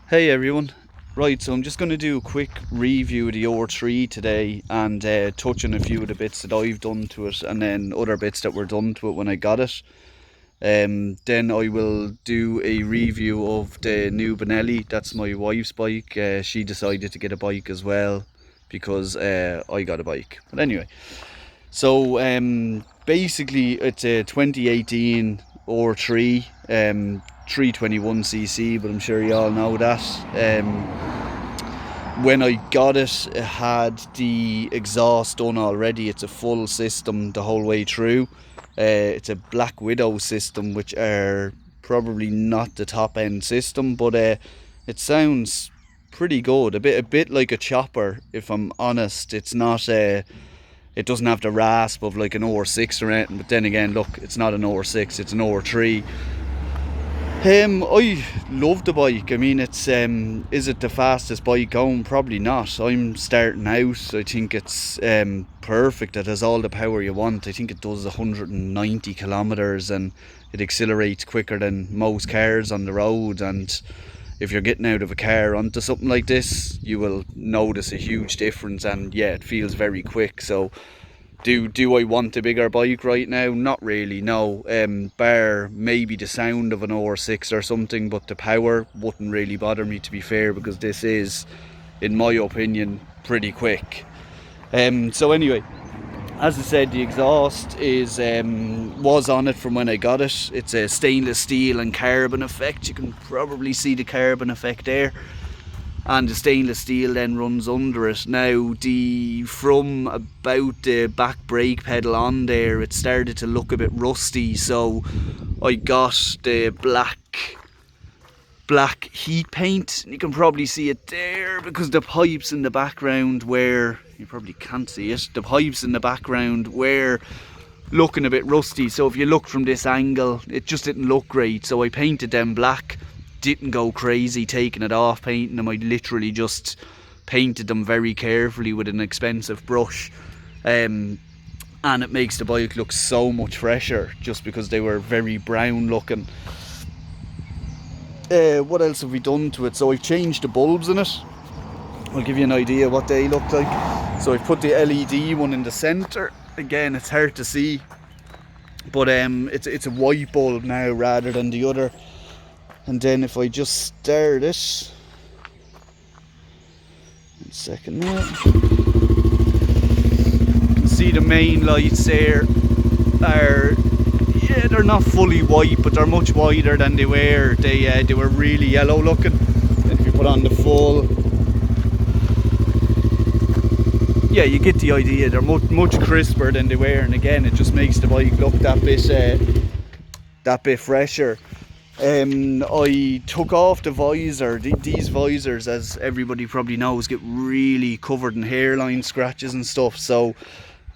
Hey everyone. Right, so I'm just going to do a quick review of the R3 today and touch on a few of the bits that I've done to it and then other bits that were done to it when I got it. Then I will do a review of the new Benelli. That's my wife's bike. She decided to get a bike as well because I got a bike. But anyway, so basically it's a 2018 R3. 321cc, but I'm sure you all know that. When I got it, it had the exhaust done already. It's a full system the whole way through. It's a Black Widow system, which are probably not the top end system, but it sounds pretty good. A bit like a chopper, if I'm honest. It's not it doesn't have the rasp of like an R6 or anything, but then again, look, it's not an R6, it's an R3. I love the bike. I mean, it's is it the fastest bike going? Probably not. I'm starting out. I think it's perfect. It has all the power you want. I think it does 190 kilometers and it accelerates quicker than most cars on the road. And if you're getting out of a car onto something like this, you will notice a huge difference. And yeah, it feels very quick. So do I want a bigger bike right now? Not really, no. Bar maybe the sound of an R6 or something, but the power wouldn't really bother me, to be fair, because this is, in my opinion, pretty quick. So anyway, as I said, the exhaust is was on it from when I got it. It's a stainless steel and carbon effect. You can probably see the carbon effect there, and the stainless steel then runs under it. Now, from about the back brake pedal on there, it started to look a bit rusty, so I got the black heat paint. You can probably see it there because the pipes in the background were, you probably can't see it, the pipes in the background were looking a bit rusty. So if you look from this angle, it just didn't look great, so I painted them black. Didn't go crazy taking it off, painting them. I literally just painted them very carefully with an expensive brush, and it makes the bike look so much fresher just because they were very brown looking. What else have we done to it? So I've changed the bulbs in it. I'll give you an idea what they look like. So I've put the LED one in the centre. Again, it's hard to see, but it's a white bulb now rather than the other. And then if I just start it, 1 second now, see the main lights there are, yeah, they're not fully white, but they're much wider than they were. They were really yellow looking. And if you put on the full, yeah, you get the idea. They're much crisper than they were, and again, it just makes the bike look that bit fresher. I took off the visor. These visors, as everybody probably knows, get really covered in hairline scratches and stuff, so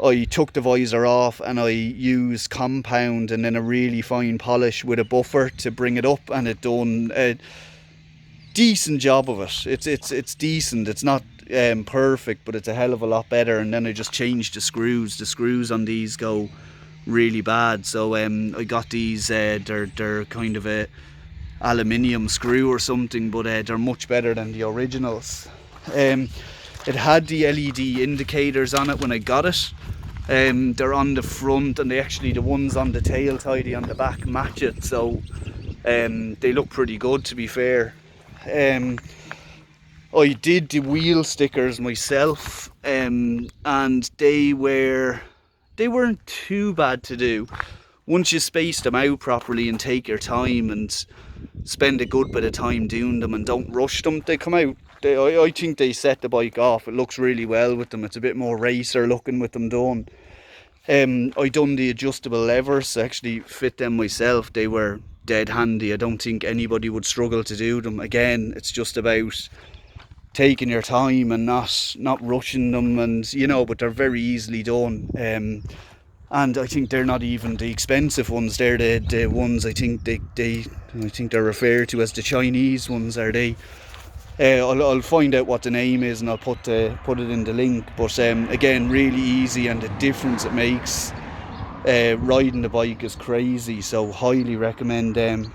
I took the visor off and I used compound and then a really fine polish with a buffer to bring it up, and it done a decent job of it. It's decent. It's not perfect, but it's a hell of a lot better. And then I just changed the screws. The screws on these go really bad, so I got these, they're kind of a aluminium screw or something, but they're much better than the originals. It had the LED indicators on it when I got it. They're on the front, and the ones on the tail tidy on the back match it, so they look pretty good, to be fair. I did the wheel stickers myself, and they weren't too bad to do. Once you space them out properly and take your time and spend a good bit of time doing them and don't rush them, they come out. I think they set the bike off. It looks really well with them. It's a bit more racer looking with them done. I done the adjustable levers, actually fit them myself. They were dead handy. I don't think anybody would struggle to do them. Again, it's just about taking your time and not rushing them, and but they're very easily done. And I think they're not even the expensive ones. They're the ones I think they're referred to as the Chinese ones, are they? I'll find out what the name is and I'll put it in the link. But again, really easy, and the difference it makes riding the bike is crazy. So highly recommend them.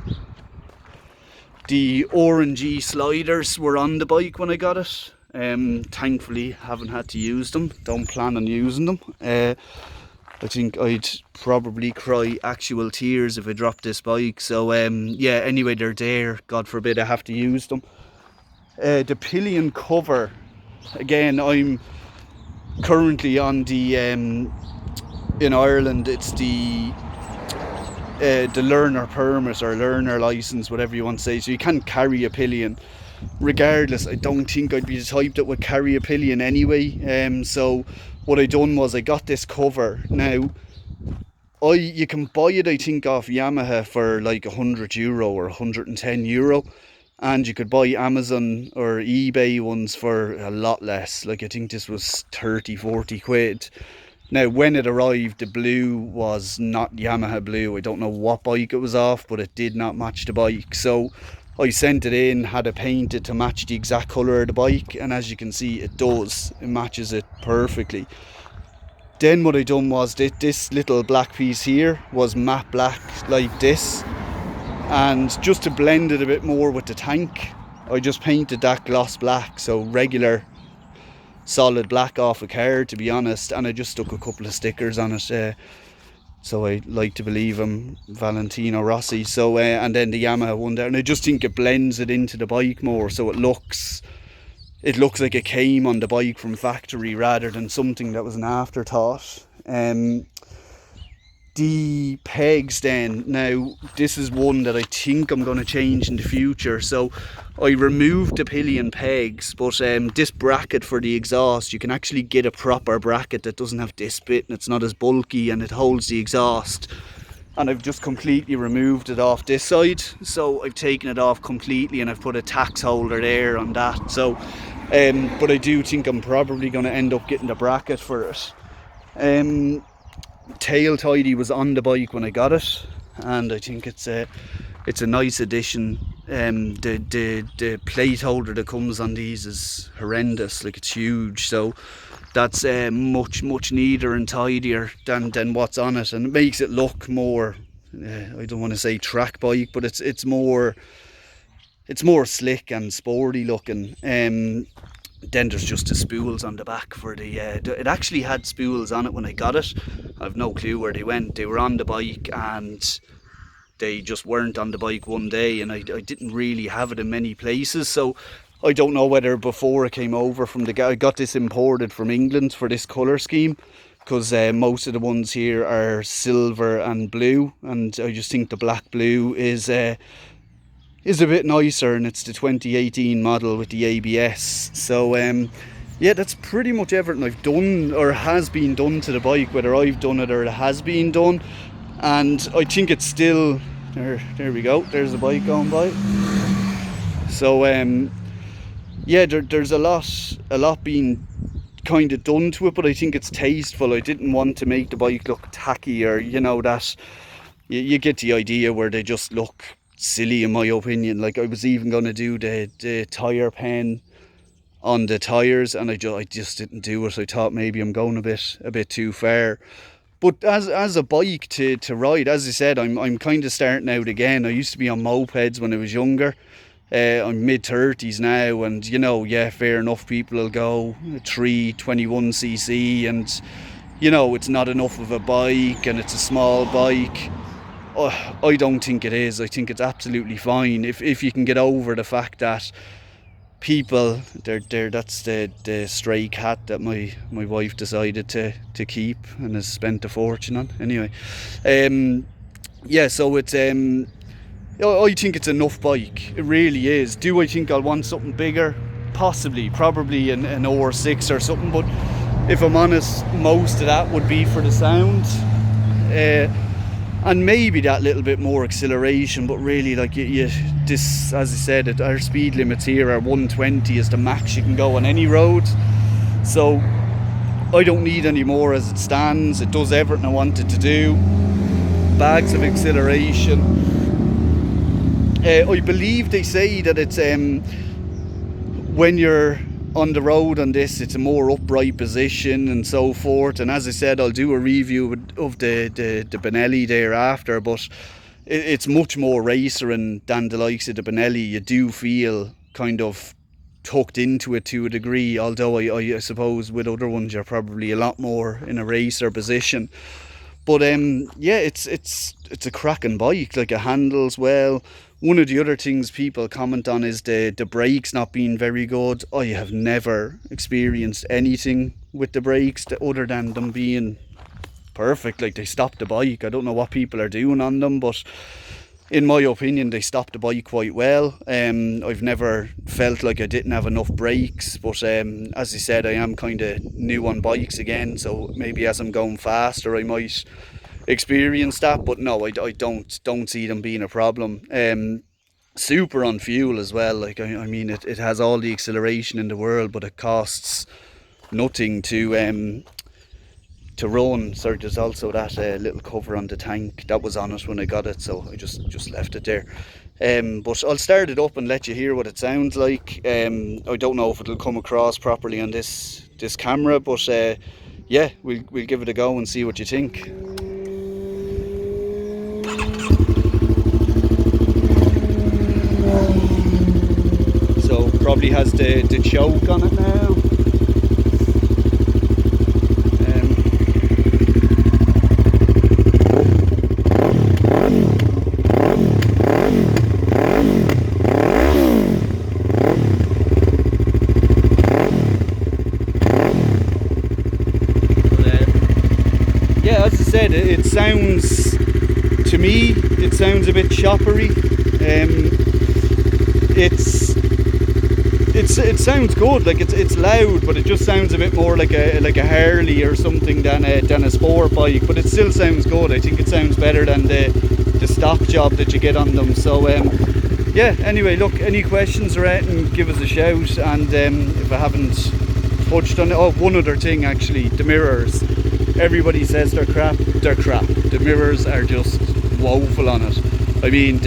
The orangey sliders were on the bike when I got it. Thankfully haven't had to use them, don't plan on using them. I think I'd probably cry actual tears if I dropped this bike. So yeah, anyway, they're there, God forbid I have to use them. The pillion cover, again, I'm currently on the in Ireland it's the learner permit or learner license, whatever you want to say, so you can't carry a pillion. Regardless, I don't think I'd be the type that would carry a pillion anyway. So what I done was I got this cover. Now you can buy it, I think, off Yamaha for like €100 or €110, and you could buy Amazon or eBay ones for a lot less. Like I think this was 30-40 quid. Now when it arrived, the blue was not Yamaha blue. I don't know what bike it was off, but it did not match the bike. So I sent it in, had it painted to match the exact colour of the bike, and as you can see, it does. It matches it perfectly. Then what I done was this little black piece here was matte black like this, and just to blend it a bit more with the tank, I just painted that gloss black, so regular solid black off a card, to be honest, and I just stuck a couple of stickers on it. So I like to believe I'm Valentino Rossi. So and then the Yamaha one there, and I just think it blends it into the bike more, so it looks like it came on the bike from factory rather than something that was an afterthought. The pegs then, now this is one that I think I'm going to change in the future. So I removed the pillion pegs, but this bracket for the exhaust, you can actually get a proper bracket that doesn't have this bit and it's not as bulky and it holds the exhaust. And I've just completely removed it off this side, so I've taken it off completely and I've put a tax holder there on that. So but I do think I'm probably going to end up getting the bracket for it. Tail tidy was on the bike when I got it, and I think it's a nice addition. The plate holder that comes on these is horrendous, like it's huge, so that's much neater and tidier than what's on it, and it makes it look more I don't want to say track bike, but it's more slick and sporty looking. Then there's just the spools on the back for the it actually had spools on it when I got it. I've no clue where they went. They were on the bike and they just weren't on the bike one day, and I didn't really have it in many places, so I don't know whether before it came over from I got this imported from England for this colour scheme, because most of the ones here are silver and blue, and I just think the black blue is a bit nicer, and it's the 2018 model with the ABS. So yeah, that's pretty much everything I've done or has been done to the bike, whether I've done it or it has been done. And I think it's still there we go, there's the bike going by. So yeah, there's a lot being kind of done to it, but I think it's tasteful. I didn't want to make the bike look tacky, or you know, that you get the idea where they just look silly, in my opinion. Like I was even going to do the tyre pen on the tyres, and I just didn't do it. I thought maybe I'm going a bit too far. But as a bike to ride, as I said, I'm kind of starting out again. I used to be on mopeds when I was younger. I'm mid-30s now, and you know, yeah, fair enough, people will go 321cc, and you know, it's not enough of a bike and it's a small bike. I don't think it is. I think it's absolutely fine if you can get over the fact that people, that's the stray cat that my wife decided to keep and has spent a fortune on. Anyway, yeah, so it's I think it's enough bike. It really is. Do I think I'll want something bigger? Possibly, probably an OR6 or something, but if I'm honest, most of that would be for the sound. And maybe that little bit more acceleration, but really, like this, as I said, our speed limits here are 120 is the max you can go on any road. So I don't need any more as it stands. It does everything I want it to do. Bags of acceleration. I believe they say that it's when you're on the road on this, it's a more upright position and so forth. And as I said, I'll do a review of the Benelli thereafter, but it's much more racering than the likes of the Benelli. You do feel kind of tucked into it to a degree, although I suppose with other ones you're probably a lot more in a racer position. But yeah, it's a cracking bike. Like, it handles well. One of the other things people comment on is the brakes not being very good. I have never experienced anything with the brakes other than them being perfect. Like, they stop the bike. I don't know what people are doing on them, but in my opinion they stopped the bike quite well. I've never felt like I didn't have enough brakes, but as I said, I am kind of new on bikes again, so maybe as I'm going faster I might experience that. But no, I don't see them being a problem. Super on fuel as well. Like, I mean, it has all the acceleration in the world, but it costs nothing to run. Sorry, there's also that little cover on the tank that was on it when I got it, so I just left it there. But I'll start it up and let you hear what it sounds like. I don't know if it'll come across properly on this camera, but yeah, we'll give it a go and see what you think. So probably has the choke on it now. Yeah, as I said, it sounds, to me, it sounds a bit choppery. It sounds good. Like, it's loud, but it just sounds a bit more like a Harley or something than a sport bike. But it still sounds good. I think it sounds better than the stock job that you get on them. So yeah. Anyway, look, any questions or anything, give us a shout. And if I haven't touched on it, oh, one other thing actually, the mirrors. Everybody says they're crap. They're crap. The mirrors are just woeful on it. I mean,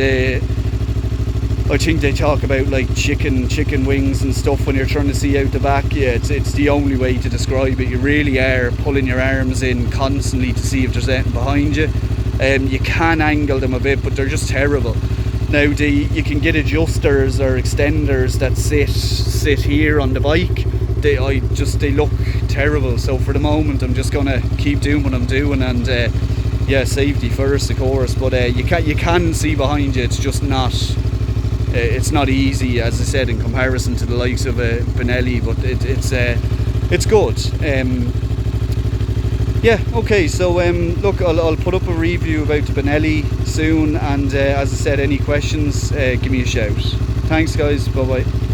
I think they talk about like chicken wings and stuff when you're trying to see out the back. Yeah, it's the only way to describe it. You really are pulling your arms in constantly to see if there's anything behind you. You can angle them a bit, but they're just terrible. Now, you can get adjusters or extenders that sit here on the bike. They look terrible. So for the moment, I'm just gonna keep doing what I'm doing, and yeah, safety first, of course. But you can see behind you. It's just not. It's not easy, as I said, in comparison to the likes of a Benelli, but it's good. Yeah, okay, so look, I'll put up a review about the Benelli soon, and as I said, any questions, give me a shout. Thanks guys, bye bye.